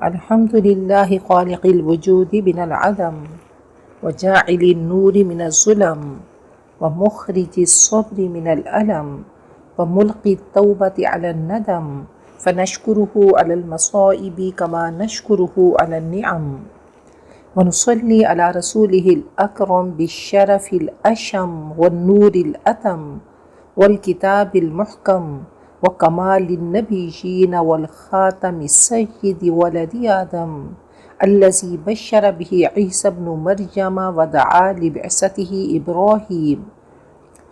الحمد لله خالق الوجود من العدم وجاعل النور من الظلم ومخرج الصبر من الألم وملقي التوبة على الندم فنشكره على المصائب كما نشكره على النعم ونصلي على رسوله الأكرم بالشرف الأشم والنور الأتم والكتاب المحكم وكمال النبيين والخاتم السيد ولد آدم الذي بشر به عيسى بن مريم ودعا لبعثته إبراهيم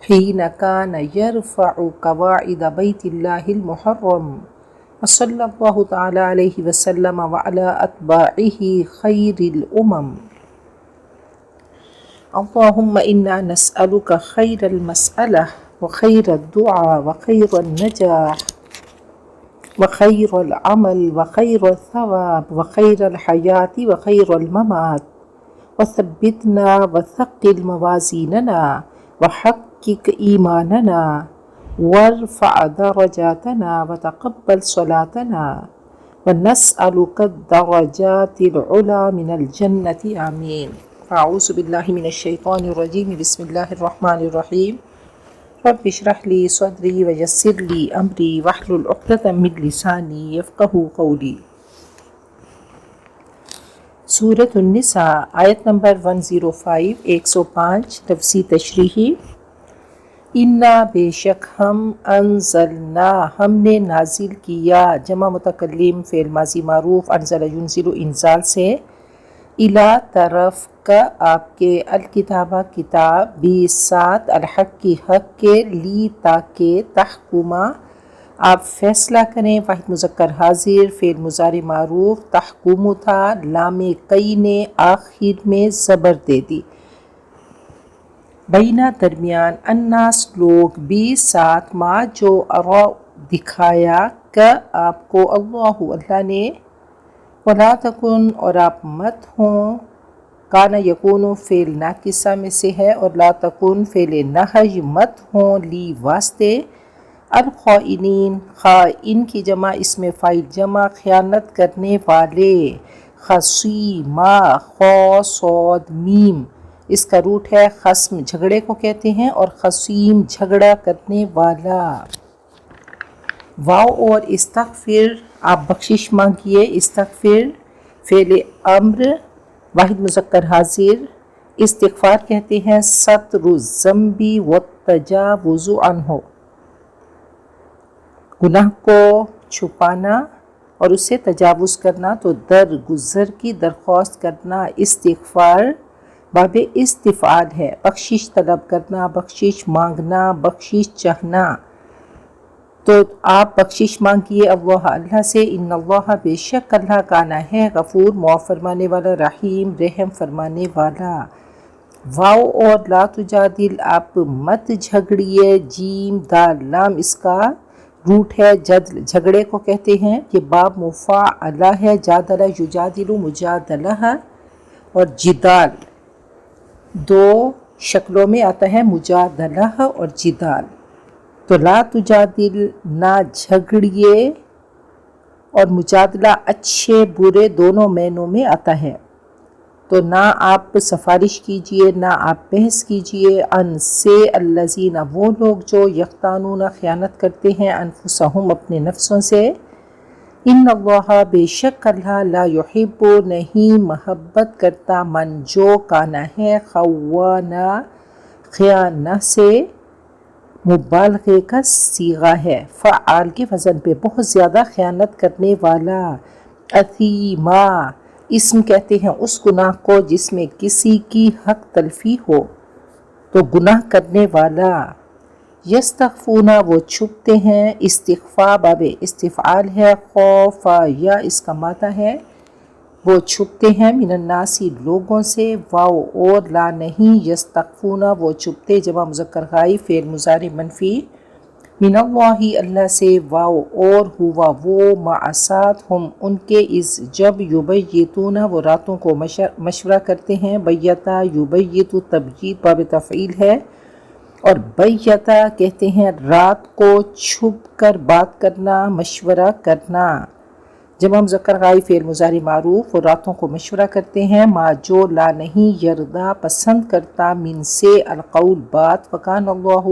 حين كان يرفع قواعد بيت الله المحرم وصلى الله تعالى عليه وسلم وعلى أتباعه خير الأمم. اللهم إنا نسألك خير المسألة وخير الدعاء وخير النجاح وخير العمل وخير الثواب وخير الحياة وخير الممات وثبتنا وثقل موازيننا وحقق إيماننا وارفع درجاتنا وتقبل صلاتنا ونسألك الدرجات العلى من الجنة آمين. أعوذ بالله من الشيطان الرجيم. بسم الله الرحمن الرحيم. رب اشرح لي صدري ويسر لي أمري واحلل عقدة من لساني يفقهوا قولي. سورۃ النساء آیت نمبر 105 105 لفظی تشریحی. انا بے شک ہم انزلنا ہم نے نازل کیا، جمع متکلم فعل ماضی معروف، انزل ینزل انزال سے، الا طرف کا آپ کے، الکتابہ کتاب، بھی ساتھ، الحق کی حق کے، لی تاکہ، تحکمہ آپ فیصلہ کریں، واحد مذکر حاضر فعل مضارع معروف، تحکم تھا، لام کئی نے آخر میں زبر دے دی، بینہ درمیان، الناس لوگ، بھی ساتھ، ما جو ارا دکھایا، کا آپ کو، اللہ نے، ولا تکن اور آپ مت ہوں، کانا یکون فعل ناقصہ میں سے ہے، اور لا تکن فعل نہی مت ہوں، لی واسطے، الخائنین خائن کی جمع، اس میں فاعل جمع، خیانت کرنے والے، خصیمہ خا صاد میم، اس کا روٹ ہے خصم، جھگڑے کو کہتے ہیں، اور خصیم جھگڑا کرنے والا. واو اور استغفر آپ بخشش مانگیے، استغفر فعل امر واحد مذکر حاضر، استغفار کہتے ہیں ستر الذنب والتجاوز عنہ، گناہ کو چھپانا اور اسے تجاوز کرنا، تو درگزر کی درخواست کرنا. استغفار باب استفعال ہے، بخشش طلب کرنا، بخشش مانگنا، بخشش چاہنا. تو آپ بخشش مانگیے اللہ سے، ان اللہ بے شک اللہ کانا ہے، غفور معاف فرمانے والا، رحیم رحم فرمانے والا. واو اور لا تجادل آپ مت جھگڑیے، جیم دال لام اس کا روٹ ہے جدل، جھگڑے کو کہتے ہیں. یہ باب مفاعلہ ہے، جادلہ یجادل مجادلہ، اور جدال دو شکلوں میں آتا ہے، مجادلہ اور جدال. تو لا تجادل نہ جھگڑیے، اور مجادلہ اچھے برے دونوں معنوں میں آتا ہے. تو نہ آپ سفارش کیجئے، نہ آپ بحث کیجئے، ان سے، الذین وہ لوگ جو یختانون خیانت کرتے ہیں، انفسہم اپنے نفسوں سے. ان اللہ بے شک اللہ، لا یحب نہیں محبت کرتا، من جو کانا ہے، خوانا خیانہ سے مبالغے کا صیغہ ہے، فعال کے وزن پہ، بہت زیادہ خیانت کرنے والا. اثیما اسم کہتے ہیں اس گناہ کو جس میں کسی کی حق تلفی ہو، تو گناہ کرنے والا. یستخفون وہ چھپتے ہیں، استخفا باب استفعال ہے، خوف یا اس کا مادہ ہے، وہ چھپتے ہیں، من الناسی لوگوں سے. واو اور لا نہیں، یستخفون وہ چھپتے، جمع مذکر غائب فعل مضارع منفی، من اللہ اللہ سے. واو اور ہوا وہ، مع ساتھ، ہم ان کے، اس جب، یبیتون وہ راتوں کو مشورہ کرتے ہیں، بیتا یبیت تبییت باب تفعیل ہے، اور بیتا کہتے ہیں رات کو چھپ کر بات کرنا، مشورہ کرنا. جمع مذکر غائب فعل مضارع معروف اور راتوں کو مشورہ کرتے ہیں. ما جو لا نہیں یردا پسند کرتا من سے القول بات وکان اللہ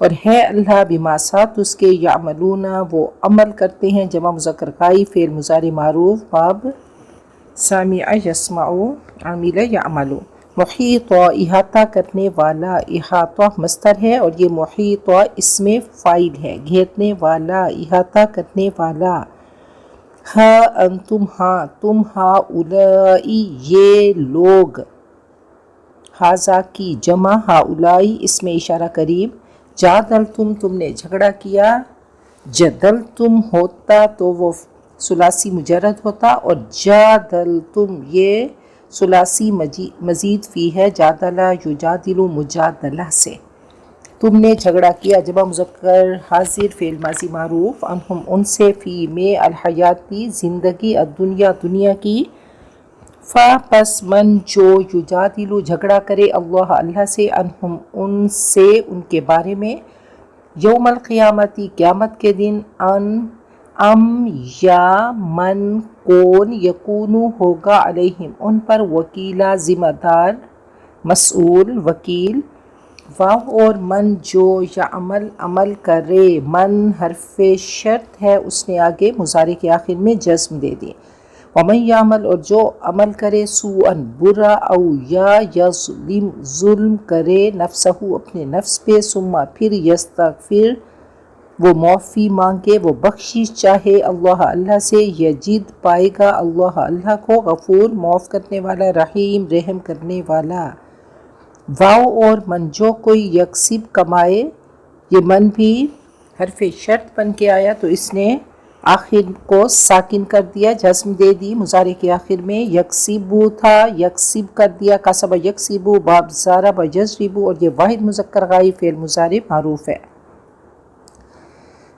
اور ہے اللہ بما ساتھ اس کے یعملون وہ عمل کرتے ہیں. جمع مذکر غائب فعل مضارع معروف باب سامع یسمع عامل یعمل. محیط احاطہ کرنے والا احاطہ مصدر ہے اور یہ محیط اسم فاعل ہے گھیرنے والا احاطہ کرنے والا. ہاں انتم ہاں تم ہؤلائی یہ لوگ ہاذا کی جمع ہؤلائی اس میں اشارہ قریب. جادلتم تم نے جھگڑا کیا جدلتم ہوتا تو وہ ثلاثی مجرد ہوتا اور جادلتم یہ ثلاثی مزید فی ہے جادلہ یجادل مجادلہ سے. تم نے جھگڑا کیا جمع مذکر حاضر فعل ماضی معروف انہم ان سے فی میں الحیاتی زندگی الدنیا دنیا کی. فا پس من جو یجادل جھگڑا کرے اللہ اللہ سے انہم ان سے ان کے بارے میں یوم القیامتی قیامت کے دن ام یا من کون یکونو ہوگا علیہم ان پر وکیلا ذمہ دار مسئول وکیل. واو اور من جو یعمل عمل کرے من حرف شرط ہے اس نے آگے مضارع کے آخر میں جزم دے دی. ومن یعمل اور جو عمل کرے سوءا برا او یا یظلم ظلم کرے نفسہ اپنے نفس پہ ثم پھر یستغفر وہ معافی مانگے وہ بخشش چاہے اللہ اللہ سے یجد پائے گا اللہ اللہ کو غفور معاف کرنے والا رحیم رحم کرنے والا. واو اور من جو کوئی یکسب کمائے یہ من بھی حرف شرط بن کے آیا تو اس نے آخر کو ساکن کر دیا جزم دے دی. مضارع کے آخر میں یکسبو تھا یکسب کر دیا کسب یکسبو باب ضرب یضرب اور یہ واحد مذکر غائب فعل مضارع معروف ہے.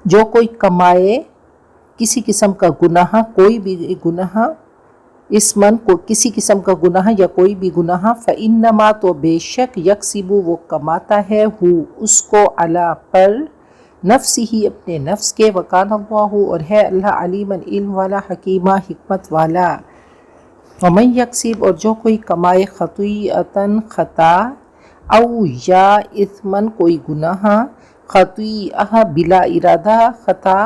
جو کوئی کمائے کسی قسم کا گناہ کوئی بھی گناہ اس من کو کسی قسم کا گناہ یا کوئی بھی گناہ فإنما تو بے شک یکسب وہ کماتا ہے ہو اس کو علی پر نفس ہی اپنے نفس کے وکان اللہ اور ہے اللہ علیما علم والا حکیمہ حکمت والا. ومن یکسب اور جو کوئی کمائے خطیئۃ خطا او یا اثمن کوئی گناہ خطیئہ بلا ارادہ خطا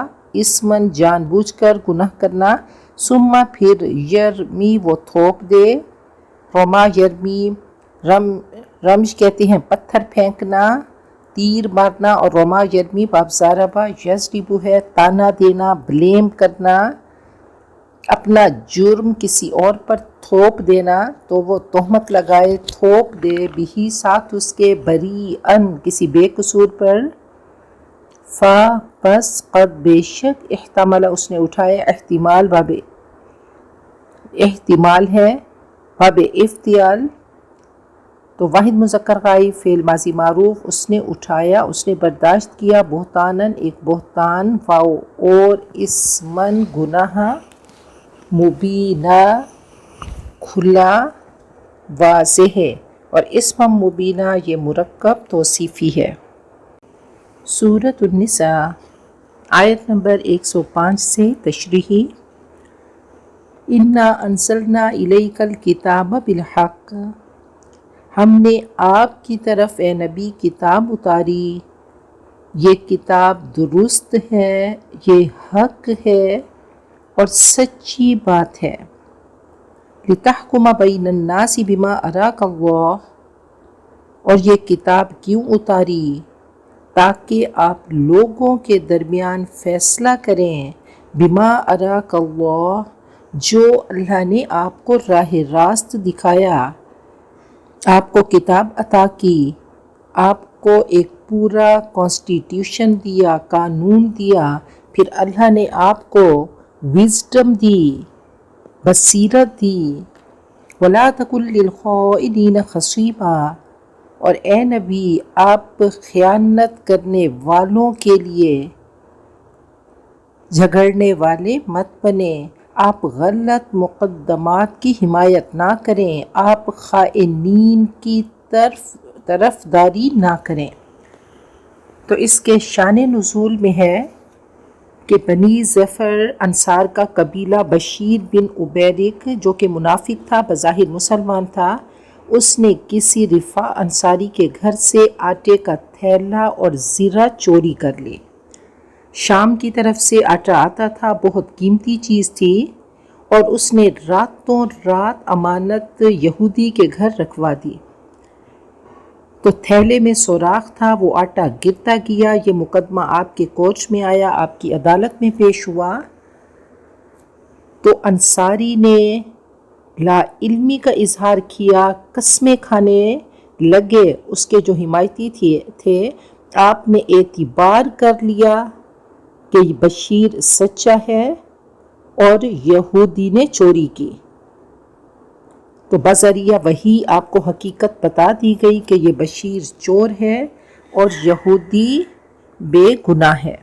اسمن جان بوجھ کر گناہ کرنا ثم پھر یرمی وہ تھوپ دے رما یرمی رمش کہتے ہیں پتھر پھینکنا تیر مارنا اور رما یرمی باب ضربہ یضرب ہے تانا دینا بلیم کرنا اپنا جرم کسی اور پر تھوپ دینا تو وہ تہمت لگائے تھوپ دے بھی ساتھ اس کے بری ان کسی بے قصور پر. فا پس قد بے شک احتمل اس نے اٹھایا احتمال باب احتمال ہے باب افتعال تو واحد مذکر غائب فعل ماضی معروف اس نے اٹھایا اس نے برداشت کیا بہتانن ایک بہتان واو اور اسمن گناہ مبینہ کھلا واضح ہے اور اسم مبینہ یہ مرکب توصیفی ہے. سورۃ النساء آیت نمبر 105 سے تشریحی. انا انزلنا الیک الکتاب بالحق ہم نے آپ کی طرف اے نبی کتاب اتاری یہ کتاب درست ہے یہ حق ہے اور سچی بات ہے. لتحکم بین الناس بما اراک اللہ اور یہ کتاب کیوں اتاری تاکہ آپ لوگوں کے درمیان فیصلہ کریں بما اراک اللہ جو اللہ نے آپ کو راہ راست دکھایا آپ کو کتاب عطا کی آپ کو ایک پورا کانسٹیٹیوشن دیا قانون دیا پھر اللہ نے آپ کو وزڈم دی بصیرت دی. ولا تکن للخائنین خصیبا اور اے نبی آپ خیانت کرنے والوں کے لیے جھگڑنے والے مت بنے آپ غلط مقدمات کی حمایت نہ کریں آپ خائنین کی طرفداری نہ کریں. تو اس کے شان نزول میں ہے کہ بنی ظفر انصار کا قبیلہ بشیر بن عبیرک جو کہ منافق تھا بظاہر مسلمان تھا، اس نے کسی رفاع انصاری کے گھر سے آٹے کا تھیلا اور زرہ چوری کر لی۔ شام کی طرف سے آٹا آتا تھا، بہت قیمتی چیز تھی، اور اس نے راتوں رات امانت یہودی کے گھر رکھوا دی۔ تو تھیلے میں سوراخ تھا، وہ آٹا گرتا گیا۔ یہ مقدمہ آپ کے کورٹ میں آیا، آپ کی عدالت میں پیش ہوا۔ تو انصاری نے لا علمی کا اظہار کیا، قسمیں کھانے لگے، اس کے جو حمایتی تھے۔ آپ نے اعتبار کر لیا کہ بشیر سچا ہے اور یہودی نے چوری کی۔ تو بذریعہ وحی آپ کو حقیقت بتا دی گئی کہ یہ بشیر چور ہے اور یہودی بے گناہ ہے۔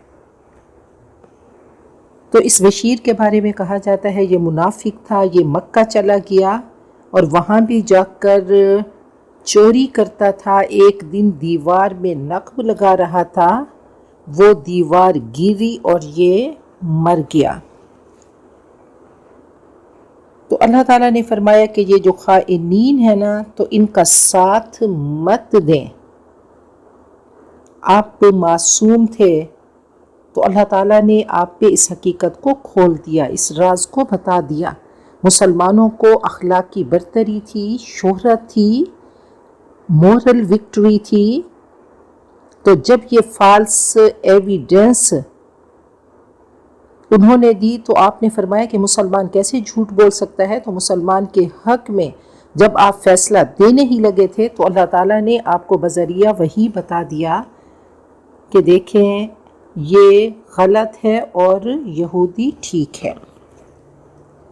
تو اس بشیر کے بارے میں کہا جاتا ہے یہ منافق تھا، یہ مکہ چلا گیا اور وہاں بھی جا کر چوری کرتا تھا۔ ایک دن دیوار میں نقب لگا رہا تھا، وہ دیوار گری اور یہ مر گیا۔ تو اللہ تعالیٰ نے فرمایا کہ یہ جو خائنین ہیں نا، تو ان کا ساتھ مت دیں، آپ معصوم تھے۔ تو اللہ تعالیٰ نے آپ پہ اس حقیقت کو کھول دیا، اس راز کو بتا دیا۔ مسلمانوں کو اخلاقی برتری تھی، شہرت تھی، مورل وکٹری تھی۔ تو جب یہ فالس ایویڈنس انہوں نے دی تو آپ نے فرمایا کہ مسلمان کیسے جھوٹ بول سکتا ہے؟ تو مسلمان کے حق میں جب آپ فیصلہ دینے ہی لگے تھے تو اللہ تعالیٰ نے آپ کو بذریعہ وحی بتا دیا کہ دیکھیں یہ غلط ہے اور یہودی ٹھیک ہے۔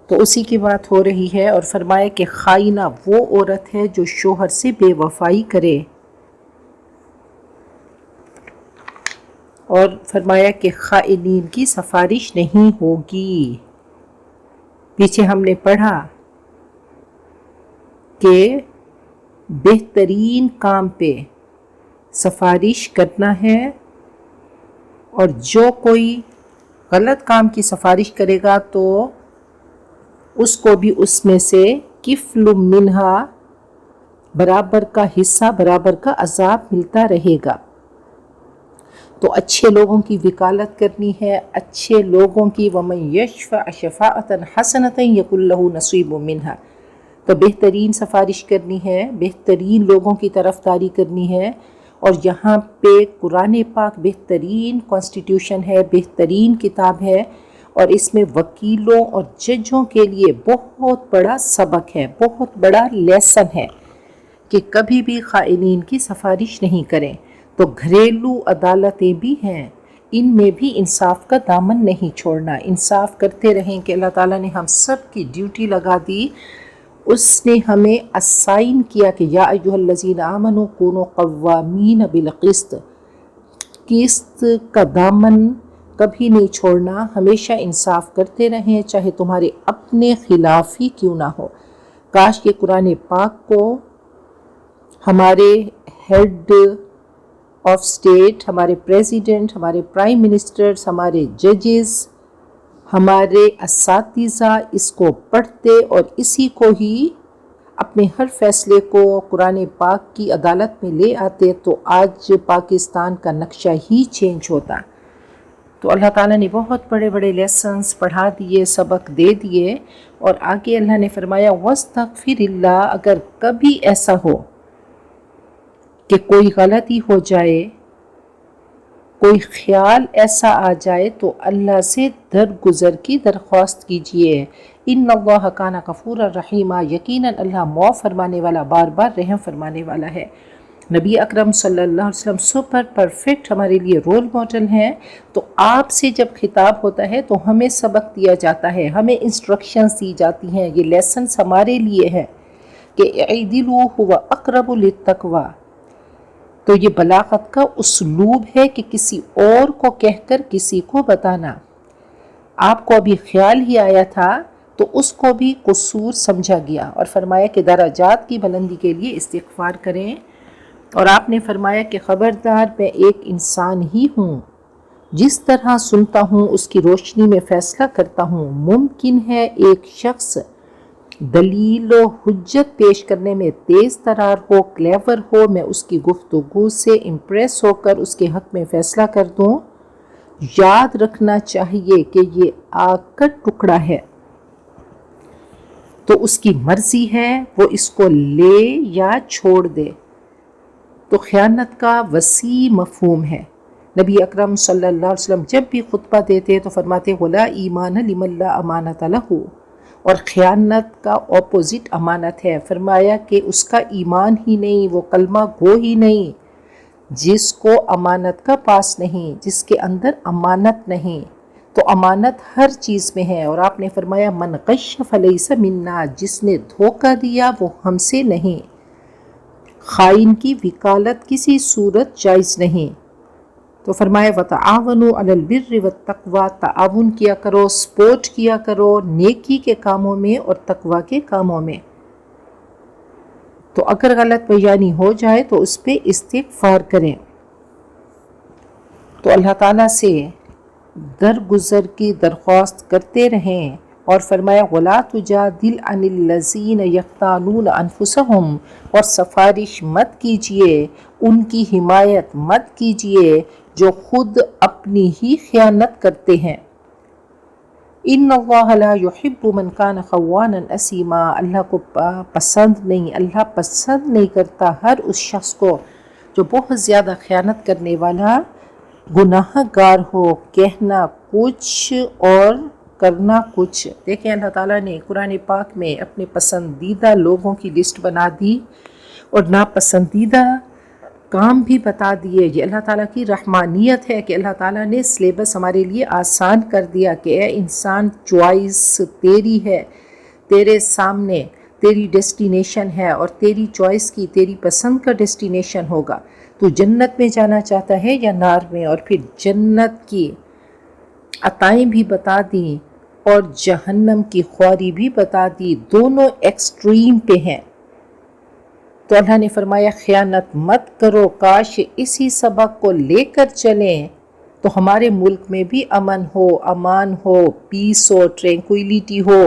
تو اسی کی بات ہو رہی ہے، اور فرمایا کہ خائنہ وہ عورت ہے جو شوہر سے بے وفائی کرے، اور فرمایا کہ خائنین کی سفارش نہیں ہوگی۔ پیچھے ہم نے پڑھا کہ بہترین کام پہ سفارش کرنا ہے، اور جو کوئی غلط کام کی سفارش کرے گا تو اس کو بھی اس میں سے کفل منہا برابر کا حصہ، برابر کا عذاب ملتا رہے گا۔ تو اچھے لوگوں کی وکالت کرنی ہے، اچھے لوگوں کی وَمَن يَشْفَعْ شَفَاعَةً حَسَنَةً يَكُن لَهُ نَصِيبٌ مِّنْهَا۔ تو بہترین سفارش کرنی ہے، بہترین لوگوں کی طرفداری کرنی ہے، اور یہاں پہ قرآن پاک بہترین کانسٹیٹیوشن ہے، بہترین کتاب ہے، اور اس میں وکیلوں اور ججوں کے لیے بہت بڑا سبق ہے، بہت بڑا لیسن ہے کہ کبھی بھی خائنین کی سفارش نہیں کریں۔ تو گھریلو عدالتیں بھی ہیں، ان میں بھی انصاف کا دامن نہیں چھوڑنا، انصاف کرتے رہیں کہ اللہ تعالیٰ نے ہم سب کی ڈیوٹی لگا دی۔ اس نے ہمیں اسائن کیا کہ یا ایھا الذین آمنوا کونوا قوامین بالقسط، قسط کا دامن کبھی نہیں چھوڑنا، ہمیشہ انصاف کرتے رہیں چاہے تمہارے اپنے خلاف ہی کیوں نہ ہو۔ کاش یہ قرآن پاک کو ہمارے ہیڈ آف اسٹیٹ، ہمارے پریزیڈنٹ، ہمارے پرائم منسٹرز، ہمارے ججز، ہمارے اساتذہ اس کو پڑھتے اور اسی کو ہی اپنے ہر فیصلے کو قرآن پاک کی عدالت میں لے آتے تو آج پاکستان کا نقشہ ہی چینج ہوتا۔ تو اللہ تعالیٰ نے بہت بڑے بڑے لیسنز پڑھا دیے، سبق دے دیے، اور آگے اللہ نے فرمایا وَاسْتَغْفِرِ اللَّهَ، اگر کبھی ایسا ہو کہ کوئی غلطی ہو جائے، کوئی خیال ایسا آ جائے تو اللہ سے درگزر کی درخواست کیجیے۔ ان اللہ کان غفورا رحیما، یقیناً اللہ معاف فرمانے والا، بار بار رحم فرمانے والا ہے۔ نبی اکرم صلی اللہ علیہ وسلم سپر پرفیکٹ ہمارے لیے رول ماڈل ہیں۔ تو آپ سے جب خطاب ہوتا ہے تو ہمیں سبق دیا جاتا ہے، ہمیں انسٹرکشنز دی جاتی ہیں، یہ لیسنز ہمارے لیے ہیں کہ اعدلوا هو اقرب للتقوی۔ تو یہ بلاغت کا اسلوب ہے کہ کسی اور کو کہہ کر کسی کو بتانا۔ آپ کو ابھی خیال ہی آیا تھا تو اس کو بھی قصور سمجھا گیا، اور فرمایا کہ درجات کی بلندی کے لیے استغفار کریں۔ اور آپ نے فرمایا کہ خبردار میں ایک انسان ہی ہوں، جس طرح سنتا ہوں اس کی روشنی میں فیصلہ کرتا ہوں۔ ممکن ہے ایک شخص دلیل و حجت پیش کرنے میں تیز ترار ہو، کلیور ہو، میں اس کی گفتگو سے امپریس ہو کر اس کے حق میں فیصلہ کر دوں۔ یاد رکھنا چاہیے کہ یہ آگ کا ٹکڑا ہے، تو اس کی مرضی ہے وہ اس کو لے یا چھوڑ دے۔ تو خیانت کا وسیع مفہوم ہے۔ نبی اکرم صلی اللہ علیہ وسلم جب بھی خطبہ دیتے تو فرماتے وَلَا ایمان لمن لا امانۃ لہ، اور خیانت کا اپوزٹ امانت ہے۔ فرمایا کہ اس کا ایمان ہی نہیں، وہ کلمہ گو ہی نہیں جس کو امانت کا پاس نہیں، جس کے اندر امانت نہیں۔ تو امانت ہر چیز میں ہے، اور آپ نے فرمایا من غش فلیس منا، جس نے دھوکہ دیا وہ ہم سے نہیں۔ خائن کی وکالت کسی صورت جائز نہیں۔ تو فرمایا وَتَعَاوَنُوا عَلَى الْبِرِّ وَالتَّقْوَىٰ، تعاون کیا کرو، سپورٹ کیا کرو نیکی کے کاموں میں اور تقوی کے کاموں میں۔ تو اگر غلط بیانی ہو جائے تو اس پہ استغفار کریں۔ تو اللہ تعالیٰ سے درگزر کی درخواست کرتے رہیں، اور فرمایا وَلَا تُجَادِلْ عَنِ الَّذِينَ يَخْتَانُونَ أَنفُسَهُمْ، اور سفارش مت کیجئے، ان کی حمایت مت کیجئے جو خود اپنی ہی خیانت کرتے ہیں۔ ان اللہ لا يحب من کان خوانا اثیما، اللہ کو پسند نہیں، اللہ پسند نہیں کرتا ہر اس شخص کو جو بہت زیادہ خیانت کرنے والا گناہ گار ہو، کہنا کچھ اور کرنا کچھ۔ دیکھیں اللہ تعالیٰ نے قرآن پاک میں اپنے پسندیدہ لوگوں کی لسٹ بنا دی اور ناپسندیدہ کام بھی بتا دیے۔ یہ اللہ تعالیٰ کی رحمانیت ہے کہ اللہ تعالیٰ نے سلیبس ہمارے لیے آسان کر دیا کہ اے انسان، چوائس تیری ہے، تیرے سامنے تیری ڈیسٹینیشن ہے، اور تیری چوائس کی، تیری پسند کا ڈیسٹینیشن ہوگا۔ تو جنت میں جانا چاہتا ہے یا نار میں، اور پھر جنت کی عطائیں بھی بتا دیں اور جہنم کی خواری بھی بتا دی، دونوں ایکسٹریم پہ ہیں۔ تو اللہ نے فرمایا خیانت مت کرو، کاش اسی سبق کو لے کر چلیں تو ہمارے ملک میں بھی امن ہو، امان ہو، پیس ہو، ٹرینکوئلٹی ہو۔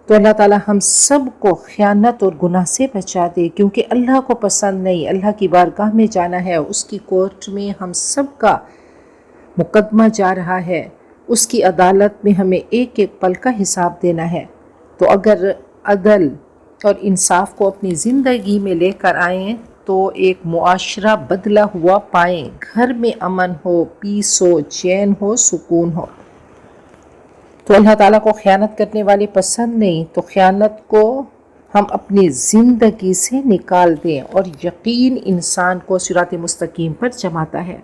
تو اللہ تعالیٰ ہم سب کو خیانت اور گناہ سے بچا دے، کیونکہ اللہ کو پسند نہیں۔ اللہ کی بارگاہ میں جانا ہے، اس کی کورٹ میں ہم سب کا مقدمہ جا رہا ہے، اس کی عدالت میں ہمیں ایک ایک پل کا حساب دینا ہے۔ تو اگر عدل اور انصاف کو اپنی زندگی میں لے کر آئیں تو ایک معاشرہ بدلا ہوا پائیں، گھر میں امن ہو، پیس ہو، چین ہو، سکون ہو۔ تو اللہ تعالیٰ کو خیانت کرنے والے پسند نہیں، تو خیانت کو ہم اپنی زندگی سے نکال دیں، اور یقین انسان کو صراط مستقیم پر جماتا ہے۔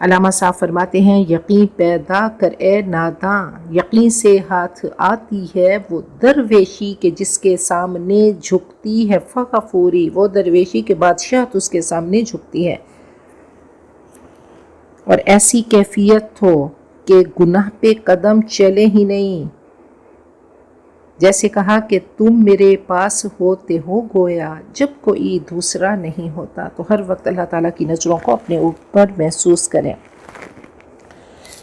علامہ صاحب فرماتے ہیں یقین پیدا کر اے ناداں، یقین سے ہاتھ آتی ہے وہ درویشی کہ جس کے سامنے جھکتی ہے فغفوری، وہ درویشی کے بادشاہت اس کے سامنے جھکتی ہے، اور ایسی کیفیت ہو کہ گناہ پہ قدم چلے ہی نہیں۔ جیسے کہا کہ تم میرے پاس ہوتے ہو گویا جب کوئی دوسرا نہیں ہوتا۔ تو ہر وقت اللہ تعالیٰ کی نظروں کو اپنے اوپر محسوس کریں۔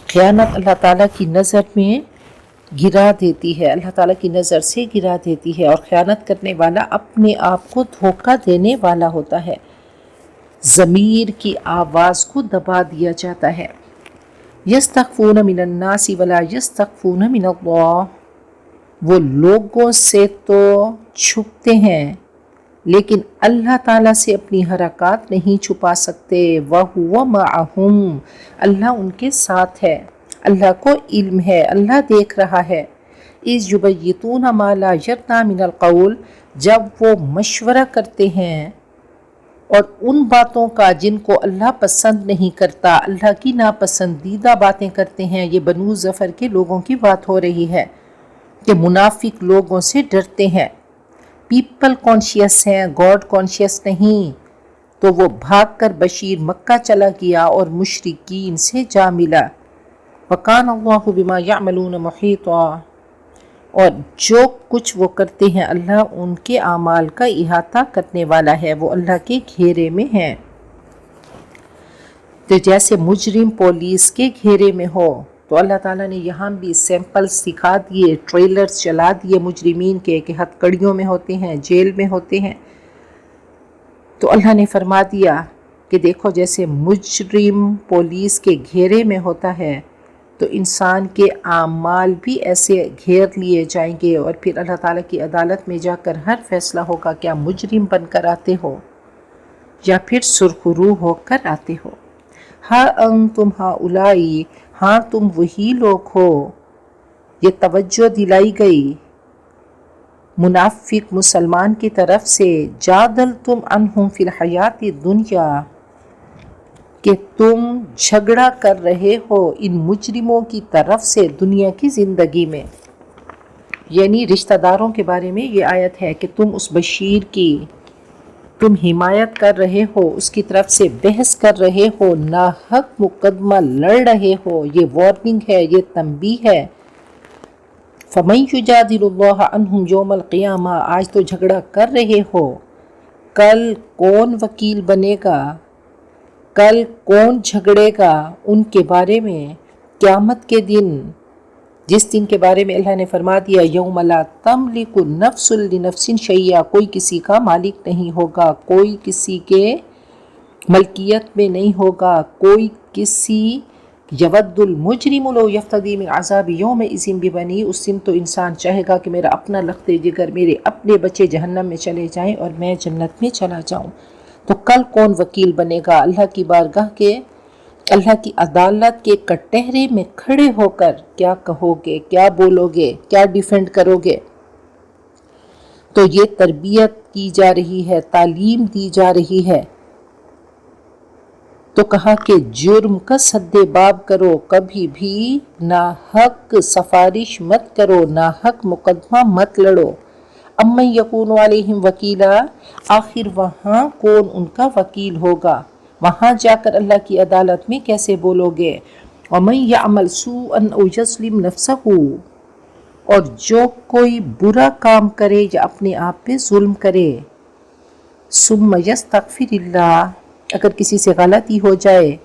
خیانت اللہ تعالیٰ کی نظر میں گرا دیتی ہے، اللہ تعالیٰ کی نظر سے گرا دیتی ہے، اور خیانت کرنے والا اپنے آپ کو دھوکہ دینے والا ہوتا ہے۔ ضمیر کی آواز کو دبا دیا جاتا ہے۔ یستخفون من الناس ولا یستخفون من اللہ، وہ لوگوں سے تو چھپتے ہیں لیکن اللہ تعالیٰ سے اپنی حرکات نہیں چھپا سکتے۔ وَهُوَ مَعَهُمْ، اللہ ان کے ساتھ ہے، اللہ کو علم ہے، اللہ دیکھ رہا ہے۔ اِذْ يُبَيِّتُونَ مَا لَا يَرْضَىٰ مِنَ الْقَوْلِ، جب وہ مشورہ کرتے ہیں اور ان باتوں کا جن کو اللہ پسند نہیں کرتا، اللہ کی ناپسندیدہ باتیں کرتے ہیں۔ یہ بنو ظفر کے لوگوں کی بات ہو رہی ہے کہ منافق لوگوں سے ڈرتے ہیں، پیپل کانشیس ہیں، گاڈ کانشیس نہیں۔ تو وہ بھاگ کر بشیر مکہ چلا گیا اور مشرکین سے جا ملا۔ وَكَانَ اللَّهُ بِمَا يَعْمَلُونَ مُحِيطًا، اور جو کچھ وہ کرتے ہیں اللہ ان کے اعمال کا احاطہ کرنے والا ہے، وہ اللہ کے گھیرے میں ہیں۔ تو جیسے مجرم پولیس کے گھیرے میں ہو، تو اللہ تعالیٰ نے یہاں بھی سیمپلز دکھا دیے، ٹریلرز چلا دیے مجرمین کے کہ ہتھ کڑیوں میں ہوتے ہیں، جیل میں ہوتے ہیں۔ تو اللہ نے فرما دیا کہ دیکھو جیسے مجرم پولیس کے گھیرے میں ہوتا ہے تو انسان کے اعمال بھی ایسے گھیر لیے جائیں گے، اور پھر اللہ تعالیٰ کی عدالت میں جا کر ہر فیصلہ ہوگا، کیا مجرم بن کر آتے ہو یا پھر سرخرو ہو کر آتے ہو۔ ہاں انتم ہؤلائی، ہاں تم وہی لوگ ہو، یہ توجہ دلائی گئی منافق مسلمان کی طرف سے، جادلتم عنہم فی الحیات الدنیا، کہ تم جھگڑا کر رہے ہو ان مجرموں کی طرف سے دنیا کی زندگی میں، یعنی رشتہ داروں کے بارے میں یہ آیت ہے کہ تم اس بشیر کی تم حمایت کر رہے ہو، اس کی طرف سے بحث کر رہے ہو، ناحق مقدمہ لڑ رہے ہو، یہ وارننگ ہے، یہ تنبیہ ہے۔ فَمَن يُجَادِلُ اللَّهَ عَنْهُمْ يَوْمَ الْقِيَامَةِ، آج تو جھگڑا کر رہے ہو، کل کون وکیل بنے گا، کل کون جھگڑے گا ان کے بارے میں قیامت کے دن، جس دن کے بارے میں اللہ نے فرما دیا یوم لا تملک نفس لنفس شیئا، کوئی کسی کا مالک نہیں ہوگا، کوئی کسی کے ملکیت میں نہیں ہوگا، کوئی کسی یود المجرم لو یفتدی من عذاب یومئذ ببنی، اس دن تو انسان چاہے گا کہ میرا اپنا لخت جگر، میرے اپنے بچے جہنم میں چلے جائیں اور میں جنت میں چلا جاؤں۔ تو کل کون وکیل بنے گا اللہ کی بارگاہ کے، اللہ کی عدالت کے کٹہرے میں کھڑے ہو کر کیا کہو گے، کیا بولو گے، کیا ڈیفینڈ کرو گے؟ تو یہ تربیت کی جا رہی ہے، تعلیم دی جا رہی ہے۔ تو کہا کہ جرم کا سد باب کرو، کبھی بھی ناحق سفارش مت کرو، ناحق مقدمہ مت لڑو۔ امن یکون علیہم وکیلا، آخر وہاں کون ان کا وکیل ہوگا، وہاں جا کر اللہ کی عدالت میں کیسے بولو گے؟ ومن یعمل سوءا او یظلم نفسہ، اور جو کوئی برا کام کرے یا اپنے آپ پہ ظلم کرے، ثم یستغفر اللہ، اگر کسی سے غلطی ہو جائے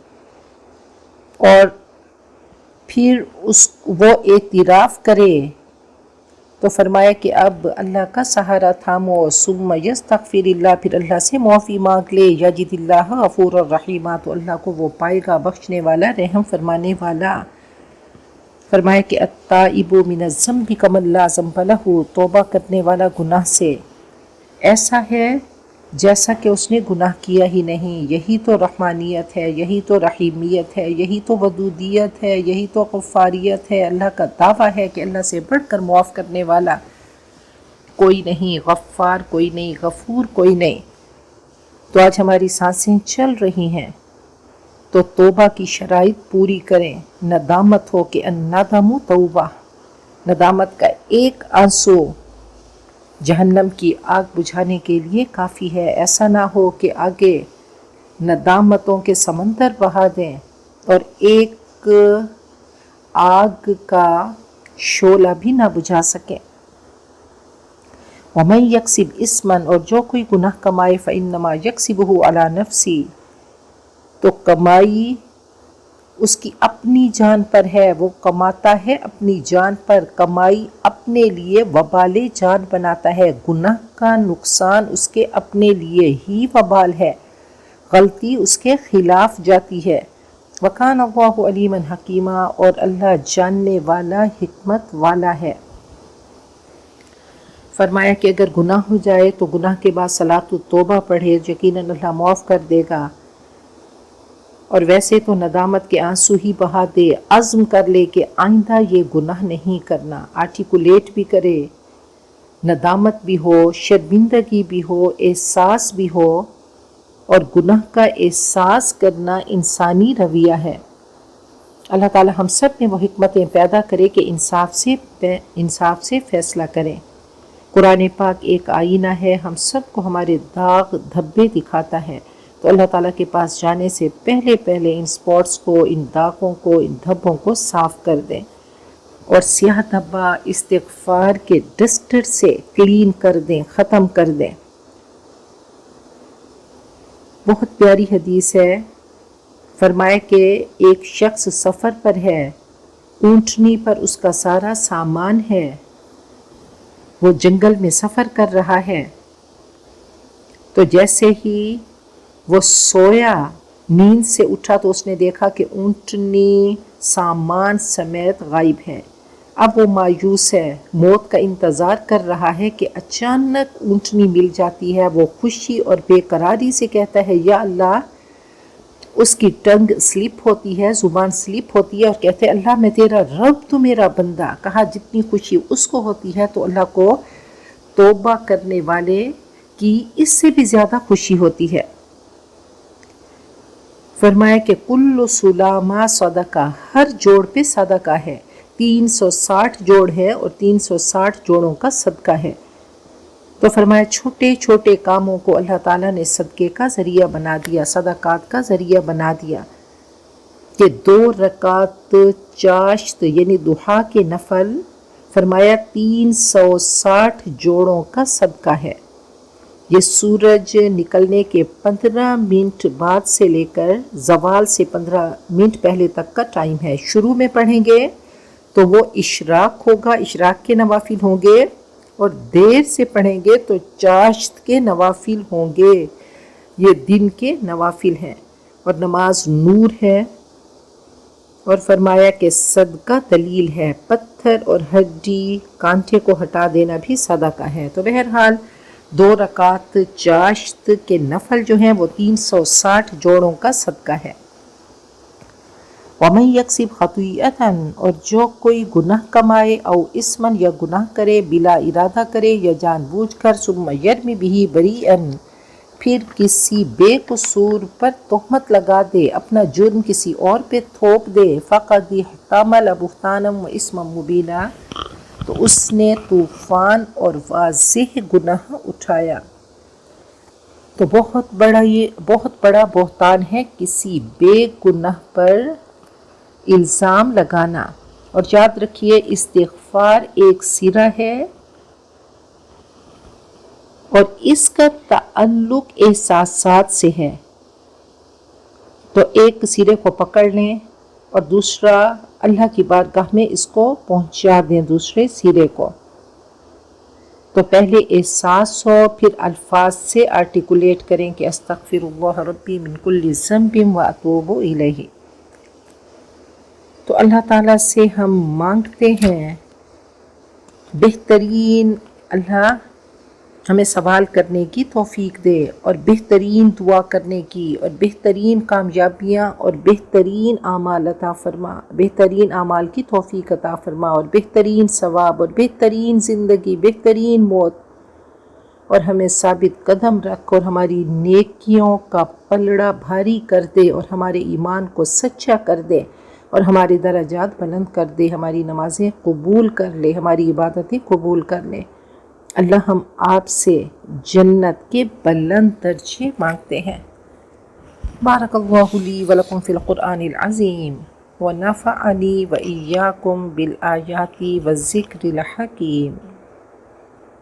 اور پھر وہ اعتراف کرے، تو فرمایا کہ اب اللہ کا سہارا تھامو، ثم یستغفر اللہ، پھر اللہ سے معافی مانگ لے، یجد اللہ غفور الرحیم، تو اللہ کو وہ پائے گا بخشنے والا، رحم فرمانے والا۔ فرمایا کہ التائب من الذنب کمن لا ذنب لہ، توبہ کرنے والا گناہ سے ایسا ہے جیسا کہ اس نے گناہ کیا ہی نہیں۔ یہی تو رحمانیت ہے، یہی تو رحیمیت ہے، یہی تو ودودیت ہے، یہی تو غفاریت ہے۔ اللہ کا دعویٰ ہے کہ اللہ سے بڑھ کر معاف کرنے والا کوئی نہیں، غفار کوئی نہیں، غفور کوئی نہیں۔ تو آج ہماری سانسیں چل رہی ہیں تو توبہ کی شرائط پوری کریں، ندامت ہو کہ الندم توبہ، ندامت کا ایک آنسو جہنم کی آگ بجھانے کے لیے کافی ہے۔ ایسا نہ ہو کہ آگے ندامتوں کے سمندر بہا دیں اور ایک آگ کا شعلہ بھی نہ بجھا سکیں۔ وَمَن یکسب اثما، اور جو کوئی گناہ کمائے، فإنما یکسبہ علی نفسی، تو کمائی اس کی اپنی جان پر ہے، وہ کماتا ہے اپنی جان پر، کمائی اپنے لیے وبال جان بناتا ہے، گناہ کا نقصان اس کے اپنے لیے ہی وبال ہے، غلطی اس کے خلاف جاتی ہے۔ وَكَانَ اللَّهُ عَلِيمًا حَكِيمًا، اور اللہ جاننے والا، حکمت والا ہے۔ فرمایا کہ اگر گناہ ہو جائے تو گناہ کے بعد صلاۃ التوبہ پڑھے، یقیناً اللہ معاف کر دے گا، اور ویسے تو ندامت کے آنسو ہی بہا دے، عزم کر لے کہ آئندہ یہ گناہ نہیں کرنا، آرٹیکولیٹ بھی کرے، ندامت بھی ہو، شرمندگی بھی ہو، احساس بھی ہو، اور گناہ کا احساس کرنا انسانی رویہ ہے۔ اللہ تعالی ہم سب میں وہ حکمتیں پیدا کرے کہ انصاف سے فیصلہ کریں۔ قرآن پاک ایک آئینہ ہے، ہم سب کو ہمارے داغ دھبے دکھاتا ہے، تو اللہ تعالیٰ کے پاس جانے سے پہلے ان سپاٹس کو، ان داغوں کو، ان دھبوں کو صاف کر دیں، اور سیاہ دھبا استغفار کے ڈسٹر سے کلین کر دیں، ختم کر دیں۔ بہت پیاری حدیث ہے، فرمایا کہ ایک شخص سفر پر ہے، اونٹنی پر اس کا سارا سامان ہے، وہ جنگل میں سفر کر رہا ہے، تو جیسے ہی وہ سویا، نیند سے اٹھا تو اس نے دیکھا کہ اونٹنی سامان سمیت غائب ہے۔ اب وہ مایوس ہے، موت کا انتظار کر رہا ہے کہ اچانک اونٹنی مل جاتی ہے۔ وہ خوشی اور بے قراری سے کہتا ہے یا اللہ، اس کی ٹنگ سلپ ہوتی ہے، زبان سلپ ہوتی ہے اور کہتے ہیں اللہ میں تیرا رب تو میرا بندہ۔ کہا جتنی خوشی اس کو ہوتی ہے تو اللہ کو توبہ کرنے والے کی اس سے بھی زیادہ خوشی ہوتی ہے۔ فرمایا کہ کل سلامہ صدقہ، ہر جوڑ پہ صدقہ ہے، 360 جوڑ ہے اور 360 جوڑوں کا صدقہ ہے۔ تو فرمایا چھوٹے چھوٹے کاموں کو اللہ تعالیٰ نے صدقے کا ذریعہ بنا دیا، صدقات کا ذریعہ بنا دیا، کہ 2 رکعت چاشت یعنی ضحیٰ کے نفل، فرمایا 360 جوڑوں کا صدقہ ہے۔ یہ سورج نکلنے کے 15 منٹ بعد سے لے کر زوال سے 15 منٹ پہلے تک کا ٹائم ہے۔ شروع میں پڑھیں گے تو وہ اشراق ہوگا، اشراق کے نوافل ہوں گے، اور دیر سے پڑھیں گے تو چاشت کے نوافل ہوں گے۔ یہ دن کے نوافل ہیں اور نماز نور ہے۔ اور فرمایا کہ صدقہ دلیل ہے، پتھر اور ہڈی کانٹے کو ہٹا دینا بھی صدقہ ہے۔ تو بہرحال 2 رکعت چاشت کے نفل جو ہیں وہ 360 جوڑوں کا صدقہ ہے۔ وَمَن يَكْسِبْ خَطِيئَةً، اور جو کوئی گناہ کمائے، او اسمن یا گناہ کرے، بلا ارادہ کرے یا جان بوجھ کر، ثم يرمی بہ بریئا، پھر کسی بے قصور پر تہمت لگا دے، اپنا جرم کسی اور پہ تھوپ دے، فقد احتمل بہتانا واسما مبینا، تو اس نے طوفان اور واضح گناہ اٹھایا۔ تو بہت بڑا بہتان ہے کسی بے گناہ پر الزام لگانا۔ اور یاد رکھیے استغفار ایک سرہ ہے اور اس کا تعلق احساسات سے ہے، تو ایک سرے کو پکڑ لیں اور دوسرا اللہ کی بارگاہ میں اس کو پہنچا دیں دوسرے سرے کو۔ تو پہلے احساس ہو، پھر الفاظ سے آرٹیکولیٹ کریں کہ استغفر اللہ ربی من کل ذنب واتوب الیہ۔ تو اللہ تعالیٰ سے ہم مانگتے ہیں بہترین، اللہ ہمیں سوال کرنے کی توفیق دے، اور بہترین دعا کرنے کی، اور بہترین کامیابیاں اور بہترین اعمال عطا فرما، بہترین اعمال کی توفیق عطا فرما، اور بہترین ثواب اور بہترین زندگی، بہترین موت، اور ہمیں ثابت قدم رکھ اور ہماری نیکیوں کا پلڑا بھاری کر دے، اور ہمارے ایمان کو سچا کر دے، اور ہمارے درجات بلند کر دے، ہماری نمازیں قبول کر لے، ہماری عبادتیں قبول کر لے۔ اللہ ہم آپ سے جنت کے بلند درجے مانگتے ہیں۔ بارک اللہ لی ولکم فی القرآن العظیم ونفعنی وإیاکم بالآیات والذکر الحکیم۔